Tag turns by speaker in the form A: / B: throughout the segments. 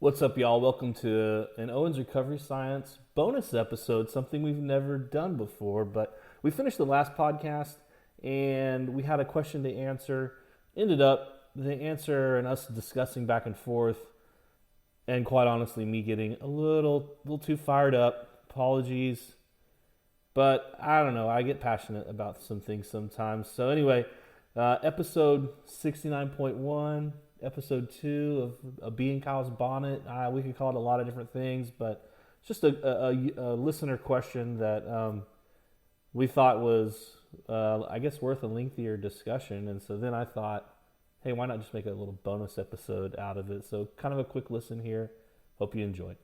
A: What's up, y'all? Welcome to an Owens Recovery Science bonus episode, something we've never done before. But we finished the last podcast and we had a question to answer. Ended up the answer and us discussing back and forth, and quite honestly, me getting a little too fired up. Apologies. But I don't know, I get passionate about some things sometimes. So, anyway, episode 69.1, episode 2 of Being Kyle's Bonnet. We could call it a lot of different things, but it's just a listener question that we thought was, I guess, worth a lengthier discussion. And so then I thought, hey, why not just make a little bonus episode out of it? So, kind of a quick listen here. Hope you enjoy.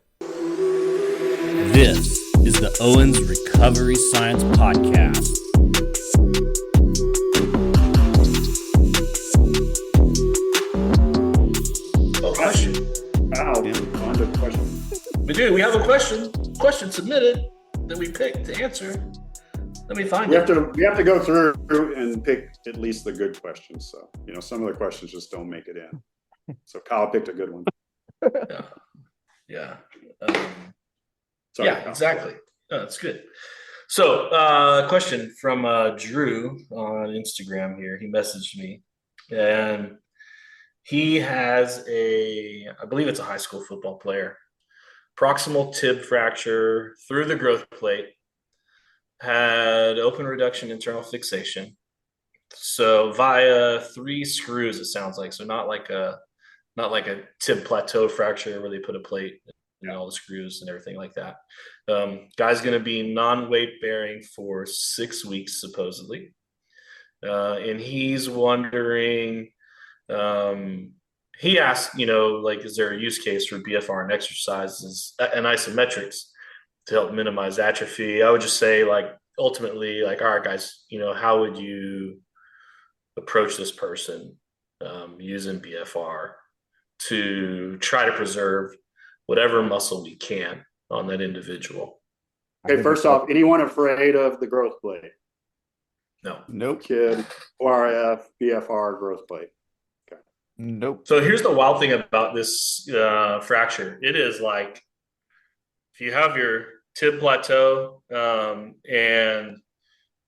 A: This is the Owens Recovery Science Podcast.
B: Oh, question. Wow. On to the question. We have a question submitted that we picked to answer. Let me find it.
C: We have to go through and pick at least the good questions. So, some of the questions just don't make it in. So Kyle picked a good one.
B: Yeah.
C: Sorry,
B: yeah,
C: Kyle.
B: exactly. No, that's good. So, question from Drew on Instagram here. He messaged me, and he has I believe it's a high school football player, proximal tib fracture through the growth plate, had open reduction internal fixation. So via 3 screws, it sounds like. So not like a tib plateau fracture where they put a plate and all the screws and everything like that. Guy's going to be non-weight bearing for 6 weeks, supposedly. And he's wondering, he asked, is there a use case for BFR and exercises and isometrics to help minimize atrophy? I would just say, ultimately, all right, guys, how would you approach this person using BFR to try to preserve whatever muscle we can on that individual?
C: Okay, first off, anyone afraid of the growth plate?
B: No.
A: Nope.
C: Kid, ORF, BFR, growth plate. Okay.
A: Nope.
B: So here's the wild thing about this fracture. It is like, if you have your tib plateau and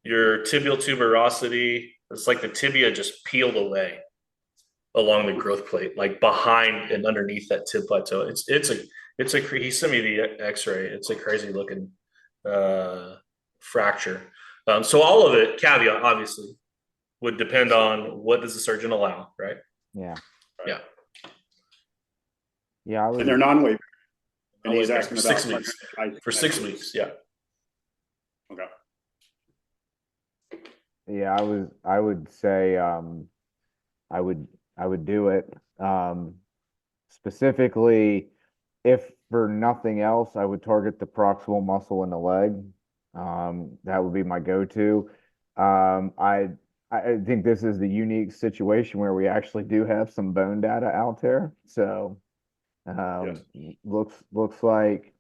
B: your tibial tuberosity, it's like the tibia just peeled away along the growth plate, like behind and underneath that tib plateau. He sent me the X-ray. It's a crazy looking fracture. So all of it, caveat, obviously, would depend on what does the surgeon allow, right?
D: Yeah.
B: Yeah.
D: Yeah.
C: And they're non-weight. And he's
B: For
C: asking about
B: 6 weeks. For 6 weeks, yeah.
C: Okay.
D: Yeah, I would say I would do it. Specifically, if for nothing else, I would target the proximal muscle in the leg. That would be my go-to. I think this is the unique situation where we actually do have some bone data out there. So
C: Yes.
D: looks like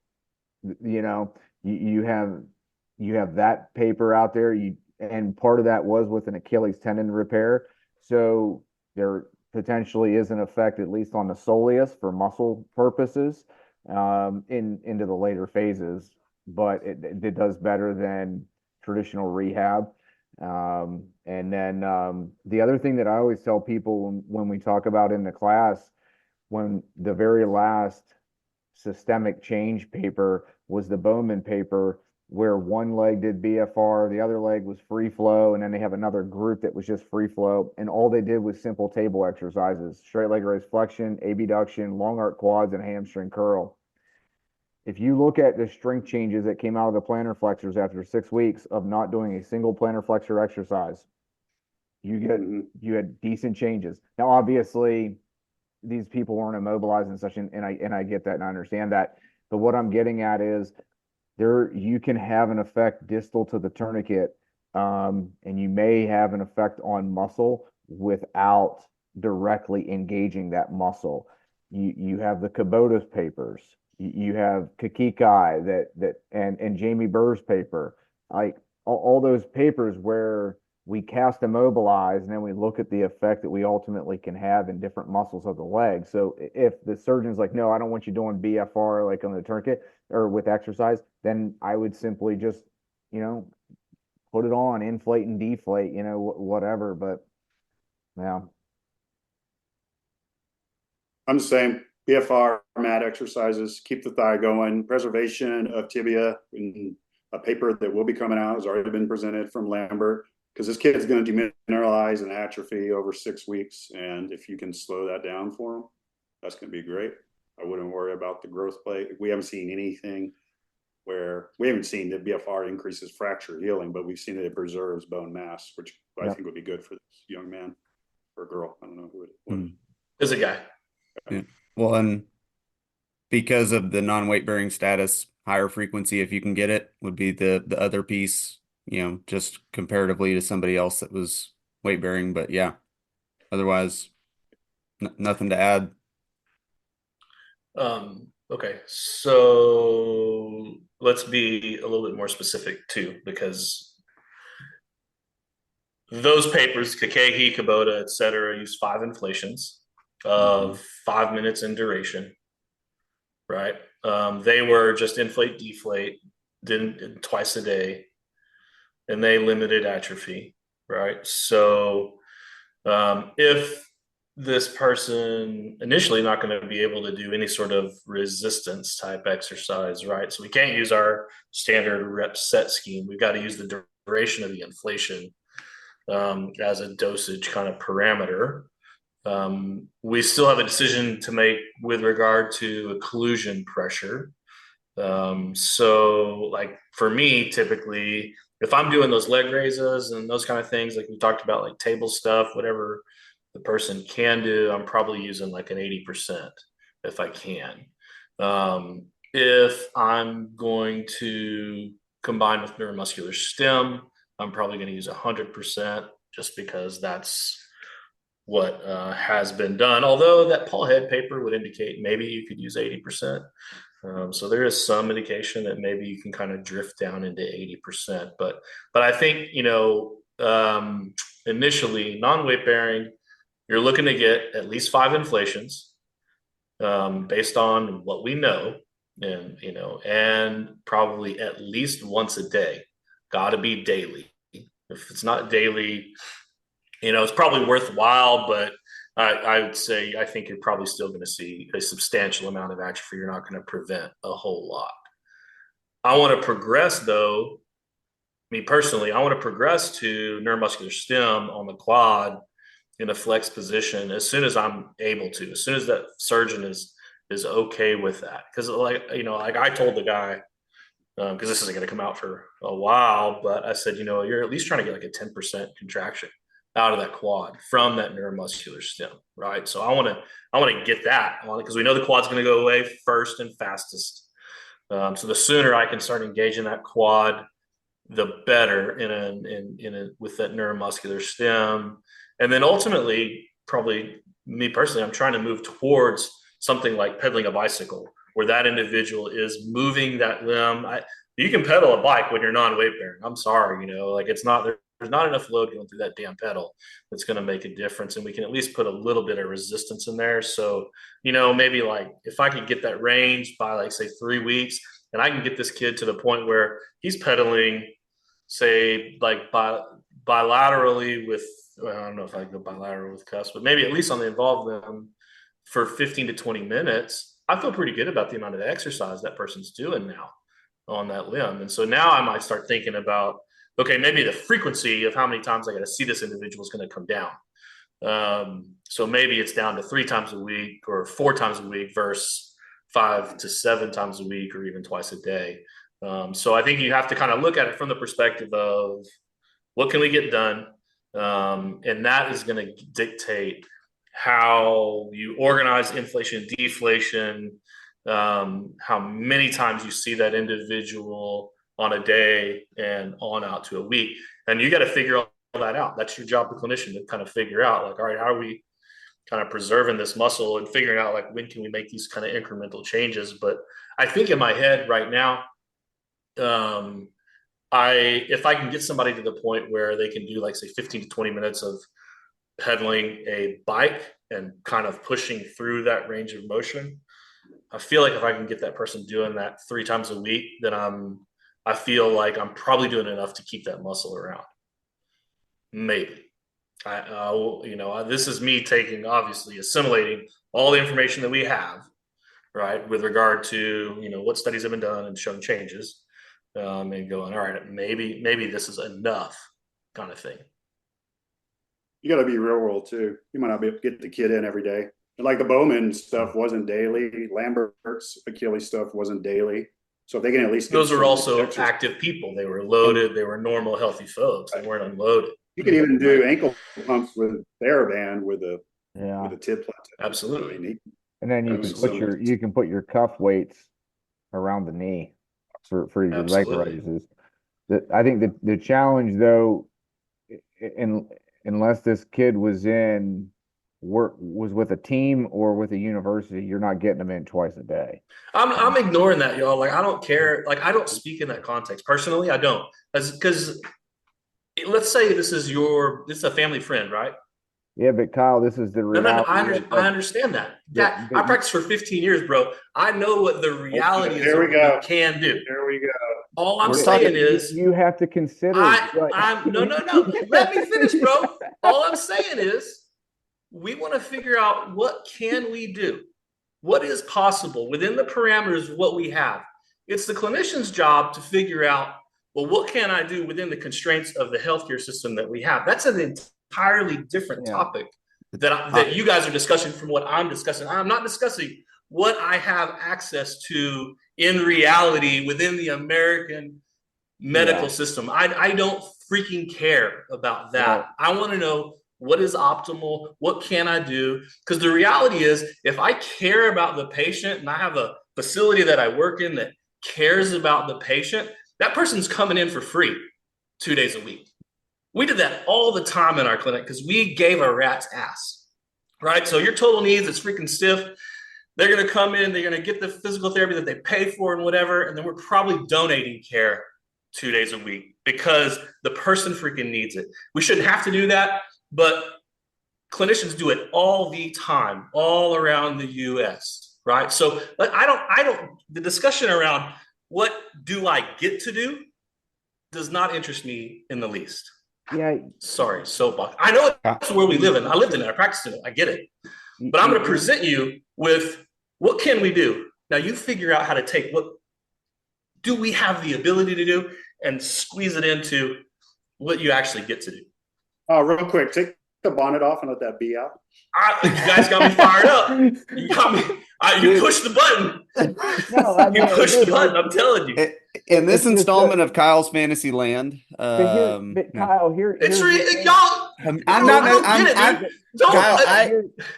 D: you have that paper out there. And part of that was with an Achilles tendon repair. So there potentially is an effect, at least on the soleus for muscle purposes, into the later phases, but it does better than traditional rehab. And then the other thing that I always tell people when we talk about in the class, when the very last systemic change paper was the Bowman paper, where one leg did BFR, the other leg was free flow, and then they have another group that was just free flow, and all they did was simple table exercises: straight leg raise flexion, abduction, long arc quads, and hamstring curl. If you look at the strength changes that came out of the plantar flexors after 6 weeks of not doing a single plantar flexor exercise, you had decent changes. Now, obviously, these people weren't immobilized and such, and I get that and I understand that. But what I'm getting at is you can have an effect distal to the tourniquet, and you may have an effect on muscle without directly engaging that muscle. You have the Kubota's papers. You have Kakikai and Jamie Burr's paper, like all those papers where we cast immobilize, and then we look at the effect that we ultimately can have in different muscles of the leg. So if the surgeon's like, no, I don't want you doing BFR like on the tourniquet or with exercise, then I would simply just, put it on, inflate and deflate, whatever. But yeah.
C: I'm the same. BFR, mat exercises, keep the thigh going, preservation of tibia. In a paper that will be coming out has already been presented from Lambert, because this kid's going to demineralize and atrophy over 6 weeks. And if you can slow that down for him, that's going to be great. I wouldn't worry about the growth plate. We haven't seen anything where we haven't seen that BFR increases fracture healing, but we've seen that it preserves bone mass, which I think would be good for this young man or girl. I don't know who it was.
B: There's a guy.
E: Yeah. Well, and because of the non-weight bearing status, higher frequency, if you can get it, would be the other piece, just comparatively to somebody else that was weight bearing. But yeah, otherwise, nothing to add.
B: Okay, so let's be a little bit more specific too, because those papers, Kakehi, Kubota, et cetera, use 5 inflations of 5 minutes in duration, right? They were just inflate, deflate, didn't twice a day, and they limited atrophy, right? So if this person initially not going to be able to do any sort of resistance type exercise, right? So we can't use our standard rep set scheme. We've got to use the duration of the inflation as a dosage kind of parameter. We still have a decision to make with regard to occlusion pressure. So like for me, typically, if I'm doing those leg raises and those kind of things, like we talked about, like table stuff, whatever the person can do, I'm probably using like an 80% if I can. If I'm going to combine with neuromuscular stim, I'm probably going to use 100% just because that's what has been done. Although that Paul Head paper would indicate maybe you could use 80%. So there is some indication that maybe you can kind of drift down into 80%. But I think, initially non-weight bearing, you're looking to get at least 5 inflations based on what we know, and probably at least once a day. Got to be daily. If it's not daily, it's probably worthwhile, but I would say I think you're probably still going to see a substantial amount of atrophy. You're not going to prevent a whole lot. I want to progress, though. Me personally, I want to progress to neuromuscular stim on the quad in a flex position as soon as I'm able to, as soon as that surgeon is okay with that. Because like I told the guy, because this isn't going to come out for a while, but I said, you're at least trying to get like a 10% contraction out of that quad from that neuromuscular stim, right? So I want to get that on it because we know the quad's going to go away first and fastest. So the sooner I can start engaging that quad, the better with that neuromuscular stim. And then ultimately, probably me personally, I'm trying to move towards something like pedaling a bicycle, where that individual is moving that limb. You can pedal a bike when you're non-weight bearing. I'm sorry, it's not there's not enough load going through that damn pedal that's going to make a difference. And we can at least put a little bit of resistance in there. So, maybe like if I could get that range by like say 3 weeks, and I can get this kid to the point where he's pedaling, say like bilaterally with, I don't know if I can go bilateral with cuffs, but maybe at least on the involved limb for 15 to 20 minutes, I feel pretty good about the amount of exercise that person's doing now on that limb. And so now I might start thinking about, okay, maybe the frequency of how many times I got to see this individual is going to come down. So maybe it's down to 3 times a week or 4 times a week versus 5 to 7 times a week or even twice a day. So I think you have to kind of look at it from the perspective of what can we get done? And that is going to dictate how you organize inflation, deflation, how many times you see that individual on a day and on out to a week. And you got to figure all that out. That's your job as a clinician, to kind of figure out like, all right, how are we kind of preserving this muscle and figuring out like when can we make these kind of incremental changes. But I think in my head right now, if I can get somebody to the point where they can do like say 15 to 20 minutes of pedaling a bike and kind of pushing through that range of motion, I feel like if I can get that person doing that 3 times a week, then I feel like I'm probably doing enough to keep that muscle around. Maybe. This is me obviously assimilating all the information that we have, right, with regard to, what studies have been done and shown changes, and going, all right, maybe this is enough kind of thing.
C: You got to be real world too. You might not be able to get the kid in every day. And like the Bowman stuff wasn't daily. Lambert's Achilles stuff wasn't daily. So if they can at least
B: those are also active people. They were loaded. They were normal, healthy folks. They weren't unloaded.
C: You can even do ankle pumps with TheraBand with a tib plateau.
B: Absolutely.
C: I mean,
D: And then you can put your cuff weights around the knee for your leg raises. I think the challenge though, unless this kid was with a team or with a university, you're not getting them in twice a day.
B: I'm ignoring that, y'all. Like, I don't care. Like, I don't speak in that context. Personally, I don't. Because let's say this is a family friend, right?
D: Yeah, but Kyle, this is the reality.
B: No, I understand that. I practiced for 15 years, bro. I know what the reality is. What we can do.
C: There we go.
B: All I'm saying is
D: you have to consider.
B: No. Let me finish, bro. All I'm saying is we want to figure out what can we do, what is possible within the parameters of what we have. It's the clinician's job to figure out, well, what can I do within the constraints of the healthcare system that we have? That's an entirely different topic that you guys are discussing from what I'm discussing. I'm not discussing what I have access to in reality within the American medical system. I don't freaking care about that.
D: Yeah.
B: I want to know what is optimal, what can I do? Because the reality is, if I care about the patient and I have a facility that I work in that cares about the patient, that person's coming in for free 2 days a week. We did that all the time in our clinic because we gave a rat's ass, right? So your total needs, it's freaking stiff. They're going to come in, they're going to get the physical therapy that they pay for and whatever, and then we're probably donating care 2 days a week because the person freaking needs it. We shouldn't have to do that, but clinicians do it all the time, all around the US, right? So the discussion around what do I get to do does not interest me in the least.
D: Yeah.
B: Sorry, soapbox. I know that's where we live in. I lived in it. I practiced in it. I get it. But I'm going to present you with what can we do? Now you figure out how to take what do we have the ability to do and squeeze it into what you actually get to do.
C: Real quick, take the bonnet off and let that be out.
B: You guys got me fired up. You got me. You pushed the button. You pushed the button. I'm telling you.
E: In this installment of Kyle's Fantasy Land,
D: but Kyle,
B: it's y'all.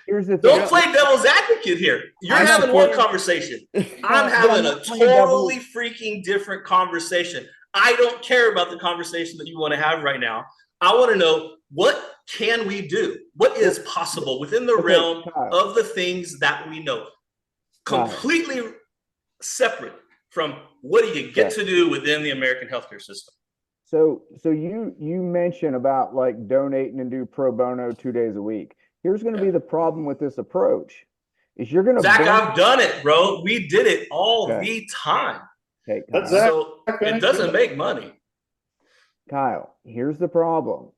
D: Here's the thing.
B: Don't play devil's advocate here. You're having one conversation. I'm having a totally freaking different conversation. I don't care about the conversation that you want to have right now. I want to know, what can we do? What is possible within the realm of the things that we know? Completely separate from what do you get to do within the American healthcare system.
D: So you mentioned about like donating and do pro bono 2 days a week. Here's going to be the problem with this approach is you're going to
B: Zach, I've done it, bro. We did it all the time.
D: Okay,
B: so it doesn't make money.
D: Kyle, here's the problem.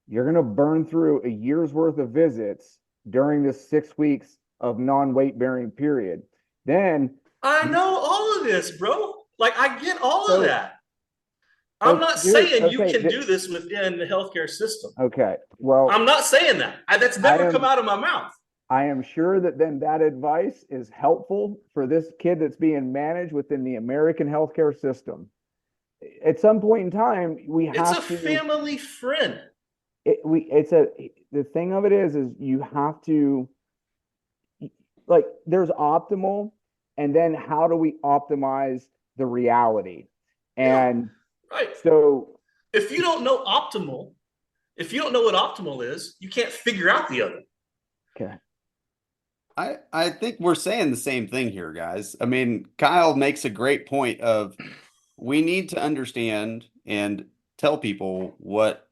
D: You're going to burn through a year's worth of visits during this 6 weeks of non-weight bearing period. Then
B: I know all of this, bro. Like, I get all of that. I'm not saying you can do this within the healthcare system.
D: Okay. Well,
B: I'm not saying that. That's never come out of my mouth.
D: I am sure that then that advice is helpful for this kid that's being managed within the American healthcare system. At some point in time,
B: it's a family friend.
D: The thing of it is you have to, like, there's optimal, and then how do we optimize the reality? And
B: right.
D: So
B: if you don't know optimal, if you don't know what optimal is, you can't figure out the other.
D: Okay.
E: I think we're saying the same thing here, guys. I mean, Kyle makes a great point of we need to understand and tell people what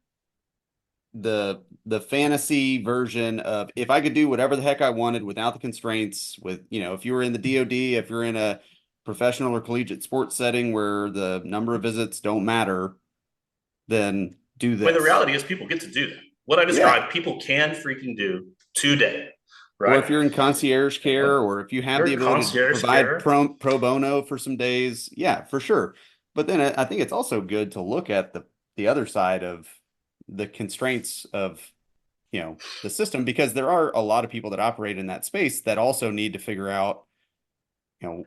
E: the fantasy version of if I could do whatever the heck I wanted without the constraints with, if you were in the DoD, if you're in a professional or collegiate sports setting where the number of visits don't matter, then do this.
B: But the reality is people get to do that. What I described, people can freaking do today. Right?
E: Or if you're in concierge care, or if you have the ability to provide pro bono for some days, yeah, for sure. But then I think it's also good to look at the other side of the constraints of, the system, because there are a lot of people that operate in that space that also need to figure out,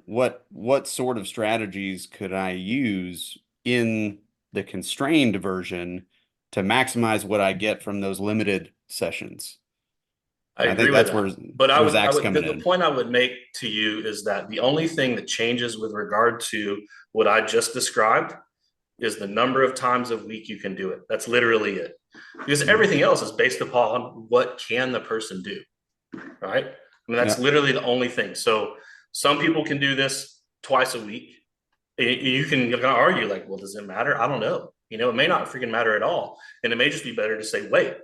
E: what sort of strategies could I use in the constrained version to maximize what I get from those limited sessions.
B: I agree with that. But the point I would make to you is that the only thing that changes with regard to what I just described is the number of times a week you can do it. That's literally it. Because everything else is based upon what can the person do, right? I mean, that's literally the only thing. So some people can do this twice a week. You can argue like, well, does it matter? I don't know. It may not freaking matter at all. And it may just be better to say, wait,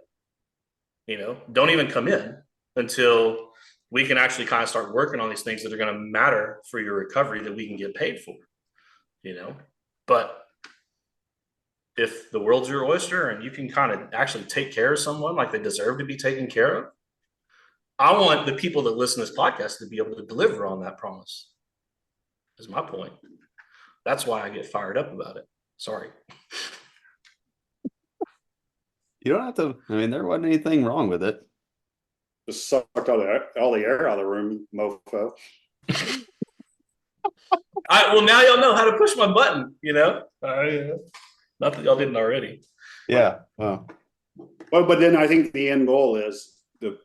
B: don't even come in until we can actually kind of start working on these things that are going to matter for your recovery that we can get paid for, But if the world's your oyster and you can kind of actually take care of someone like they deserve to be taken care of, I want the people that listen to this podcast to be able to deliver on that promise. Is my point. That's why I get fired up about it. Sorry.
E: You don't have to. I mean, there wasn't anything wrong with it.
C: Just sucked all the air out of the room, mofo.
B: Well, now y'all know how to push my button, Not that y'all didn't already.
E: Yeah. Well,
C: but then I think the end goal is the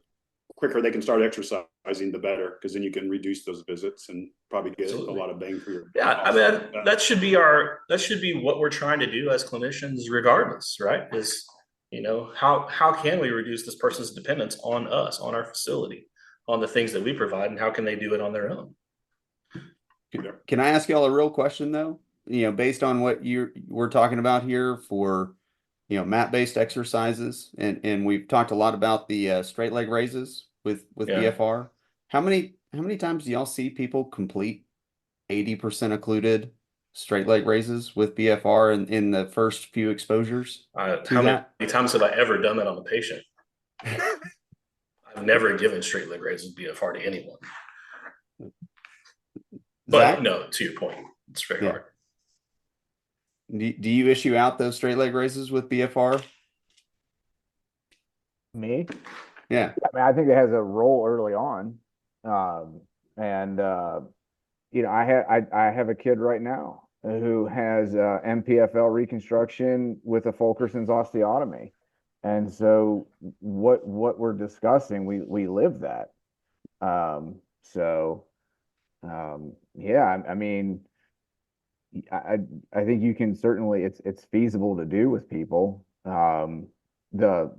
C: quicker they can start exercising, the better, because then you can reduce those visits and probably get a lot of bang for your.
B: Yeah, I mean, that should be what we're trying to do as clinicians, regardless, right? Is how can we reduce this person's dependence on us, on our facility, on the things that we provide, and how can they do it on their own?
E: Can I ask y'all a real question though? Based on what we're talking about here for, mat-based exercises, and we've talked a lot about the straight leg raises with BFR. How many times do y'all see people complete 80% occluded straight leg raises with BFR in the first few exposures?
B: How many times have I ever done that on a patient? I've never given straight leg raises BFR to anyone. But no, to your point, it's very hard.
E: Do you issue out those straight leg raises with BFR?
D: Me?
E: Yeah.
D: I mean, I think it has a role early on. I have a kid right now who has MPFL reconstruction with a Fulkerson's osteotomy. And so what we're discussing, we live that. I mean, I think you can certainly, it's feasible to do with people. The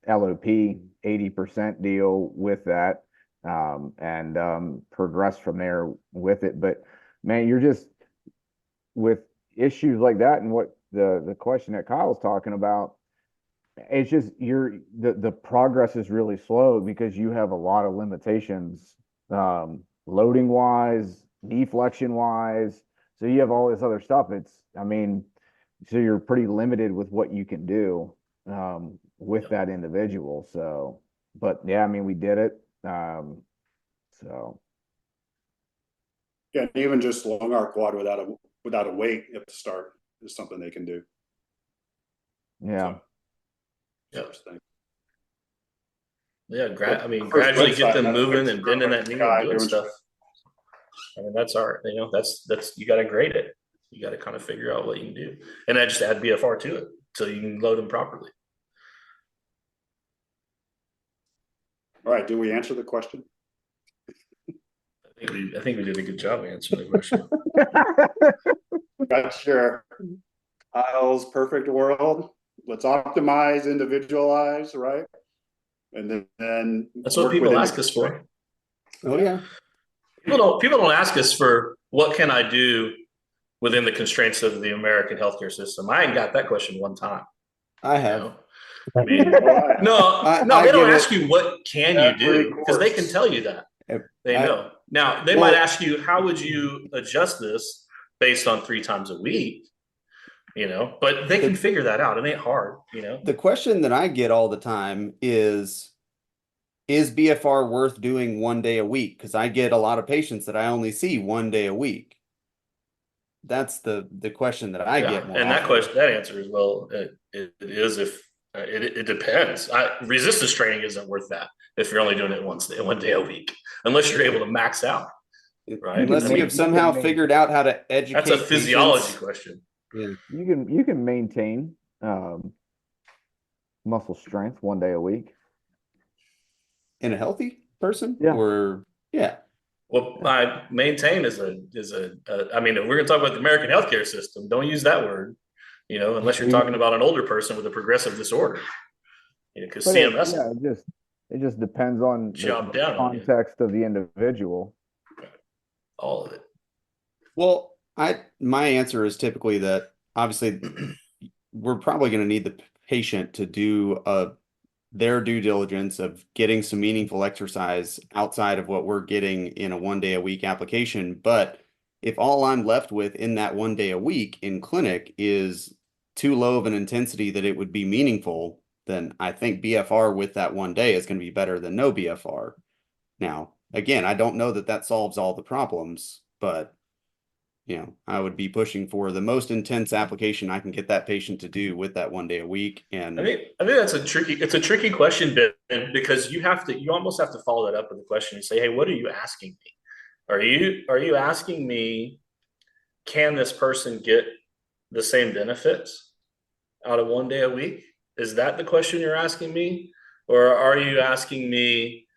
D: LOP 80% deal with that, and progress from there with it. But man, you're just with issues like that, and what the question that Kyle's talking about, it's just the progress is really slow because you have a lot of limitations, loading wise, deflection wise. So you have all this other stuff. So you're pretty limited with what you can do with that individual. So, but yeah, I mean, we did it.
C: Yeah, even just long arc quad without a weight at the start is something they can do.
D: Yeah.
B: Gradually get them moving and bending that knee and doing stuff. I mean, that's you got to grade it. You got to kind of figure out what you can do, and then just add BFR to it so you can load them properly.
C: All right, did we answer the question?
B: I think we did a good job answering the question.
C: Not sure. Kyle's perfect world. Let's optimize, individualize, right? And then
B: that's what people ask us for.
E: Oh yeah.
B: People don't ask us for what can I do within the constraints of the American healthcare system? I ain't got that question one time.
E: I
B: You
E: have.
B: know? I mean,
C: Well,
B: no, they don't
E: get
B: ask
E: it.
B: you what can you
C: every
B: do because they can
C: course.
B: tell you that. They
E: I,
B: know. Now, they might ask you, how would you adjust this based on 3 times a week? But they can figure that out. It ain't hard,
E: the question that I get all the time is BFR worth doing 1 day a week? Because I get a lot of patients that I only see 1 day a week. That's the question that I get more
B: and that
E: often.
B: that answer is, well, it is if it depends. Resistance training isn't worth that if you're only doing it 1 day a week, unless you're able to max out, right?
E: Unless you have somehow figured out how to educate
B: that's a physiology
E: patients.
B: question.
E: Yeah.
D: You can maintain muscle strength 1 day a week.
E: In a healthy person?
D: Yeah.
E: Or yeah.
B: Well, I maintain is a I mean, if we're gonna talk about the American healthcare system, don't use that word, unless you're talking about an older person with a progressive disorder. Because CMS
D: it just depends on
B: job
D: the
B: down on you.
D: context of the individual.
B: All of it.
E: Well, my answer is typically that obviously we're probably going to need the patient to do their due diligence of getting some meaningful exercise outside of what we're getting in a 1 day a week application. But if all I'm left with in that 1 day a week in clinic is too low of an intensity that it would be meaningful, then I think BFR with that 1 day is going to be better than no BFR. Now, again, I don't know that solves all the problems, but I would be pushing for the most intense application I can get that patient to do with that 1 day a week. And
B: I think that's a tricky question, Ben, because you almost have to follow that up with a question and say, hey, what are you asking me? Are you asking me, can this person get the same benefits out of 1 day a week? Is that the question you're asking me? Or are you asking me,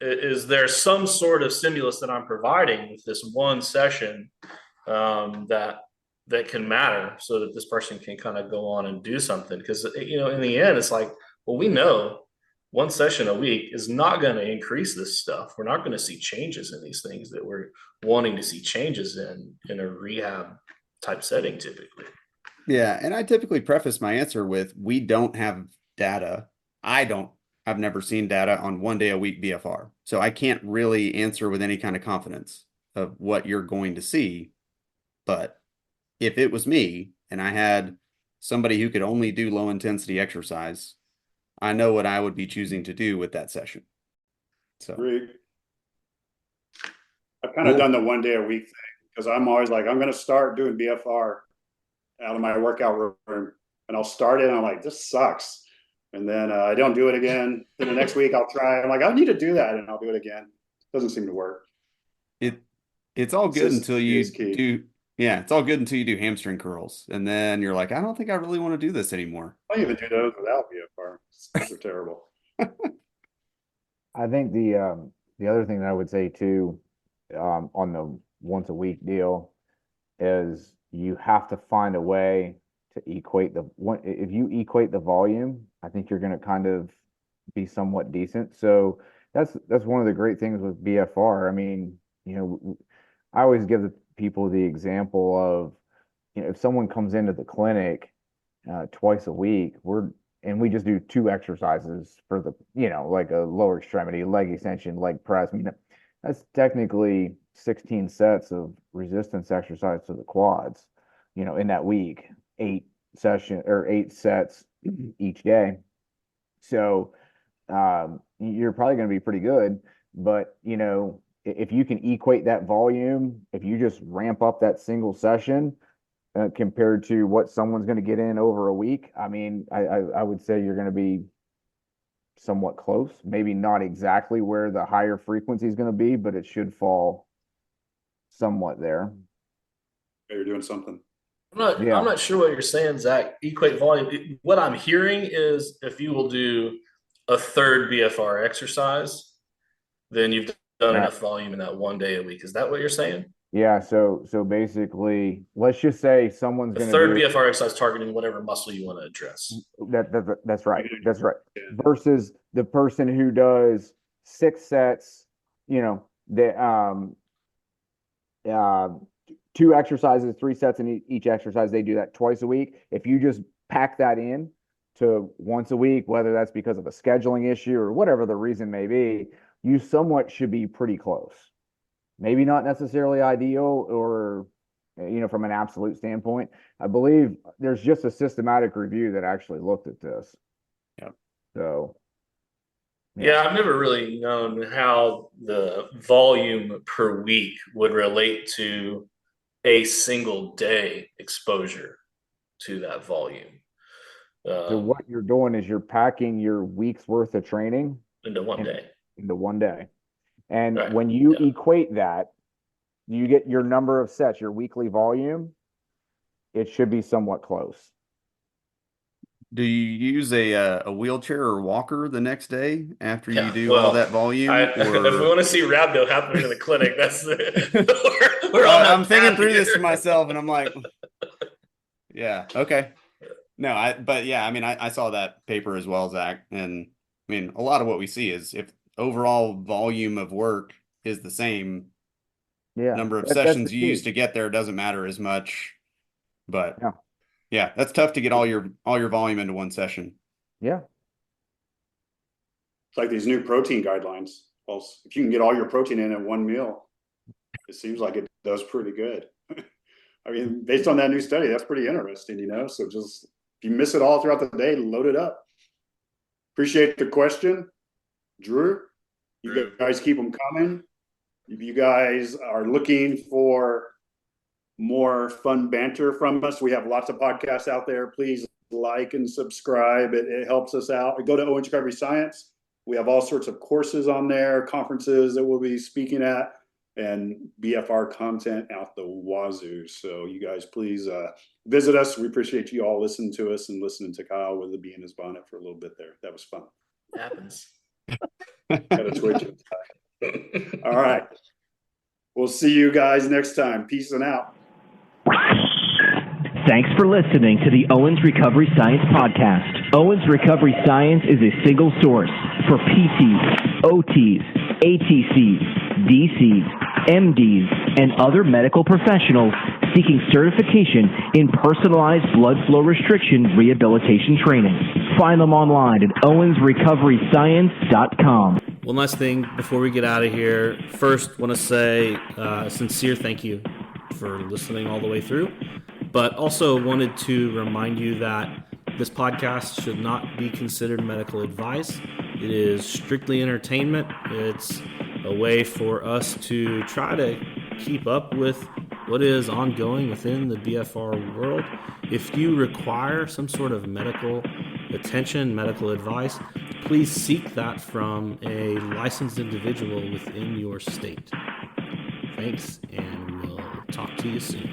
B: is there some sort of stimulus that I'm providing with this one session that can matter so that this person can kind of go on and do something? Because, in the end, it's like, well, we know one session a week is not going to increase this stuff. We're not going to see changes in these things that we're wanting to see changes in a rehab type setting typically.
E: Yeah, and I typically preface my answer with, we don't have data. I've never seen data on 1 day a week BFR. So I can't really answer with any kind of confidence of what you're going to see. But if it was me and I had somebody who could only do low intensity exercise, I know what I would be choosing to do with that session. So
C: I've kind of done the 1 day a week thing because I'm always like, I'm going to start doing BFR out of my workout room, and I'll start it and I'm like, this sucks. And then I don't do it again. Then the next week I'll try. I'm like, I need to do that, and I'll do it again. Doesn't seem to work.
E: It's all good until you do. Yeah, it's all good until you do hamstring curls, and then you're like, I don't think I really want to do this anymore.
C: I don't even do those without BFR. Those are terrible.
D: I think the other thing that I would say too, on the once a week deal, is you have to find a way to equate if you equate the volume, I think you're going to kind of be somewhat decent. So that's one of the great things with BFR. I mean, I always give the people the example of, if someone comes into the clinic twice a week, we just do 2 exercises for the, like a lower extremity, leg extension, leg press. I mean, that's technically 16 sets of resistance exercise to the quads, in that week, 8 sets each day. So you're probably going to be pretty good. But, if you can equate that volume, if you just ramp up that single session compared to what someone's going to get in over a week, I mean, I would say you're going to be somewhat close. Maybe not exactly where the higher frequency is going to be, but it should fall somewhat there.
C: You're doing something.
B: I'm not sure what you're saying, Zach. Equate volume. What I'm hearing is, if you will do a third BFR exercise, then you've done enough volume in that 1 day a week. Is that what you're saying?
D: Yeah. So basically, let's just say someone's going to
B: third BFR exercise targeting whatever muscle you want to address.
D: That's right. That's right. Versus the person who does 6 sets, uh, 2 exercises, 3 sets in each exercise. They do that twice a week. If you just pack that in to once a week, whether that's because of a scheduling issue or whatever the reason may be, you somewhat should be pretty close. Maybe not necessarily ideal or, from an absolute standpoint. I believe there's just a systematic review that actually looked at this.
E: Yeah.
D: So.
B: Yeah, I've never really known how the volume per week would relate to a single day exposure to that volume.
D: So what you're doing is you're packing your week's worth of training
B: into one day.
D: Into one day. And
B: Right.
D: when you equate that, you get your number of sets, your weekly volume, it should be somewhat close.
E: Do you use a wheelchair or walker the next day after you do all that volume?
B: If we want to see rhabdo happening in the clinic, that's we're
E: I'm thinking through this to myself, and I'm like, yeah, okay. No, I saw that paper as well, Zach, and I mean, a lot of what we see is if overall volume of work is the same, number of sessions you use to get there doesn't matter as much, but. Yeah, that's tough to get all your volume into one session.
D: Yeah.
C: It's like these new protein guidelines. Well, if you can get all your protein in one meal, it seems like it does pretty good. I mean, based on that new study, that's pretty interesting, So just if you miss it all throughout the day, load it up. Appreciate the question, Drew. You guys keep them coming. If you guys are looking for more fun banter from us, we have lots of podcasts out there. Please like and subscribe. It helps us out. Go to Owens Recovery Science. We have all sorts of courses on there, conferences that we'll be speaking at, and BFR content out the wazoo. So you guys please visit us. We appreciate you all listening to us and listening to Kyle with the bee in his bonnet for a little bit there. That was fun.
B: It happens.
C: Gotta switch it. All right. We'll see you guys next time. Peace and out.
F: Thanks for listening to the Owens Recovery Science Podcast. Owens Recovery Science is a single source for PTs, OTs, ATCs, DCs, MDs, and other medical professionals seeking certification in personalized blood flow restriction rehabilitation training. Find them online at owensrecoveryscience.com.
A: One last thing before we get out of here. First, want to say a sincere thank you for listening all the way through, but also wanted to remind you that this podcast should not be considered medical advice. It is strictly entertainment. It's a way for us to try to keep up with what is ongoing within the BFR world. If you require some sort of medical attention, medical advice, please seek that from a licensed individual within your state. Thanks, and we'll talk to you soon.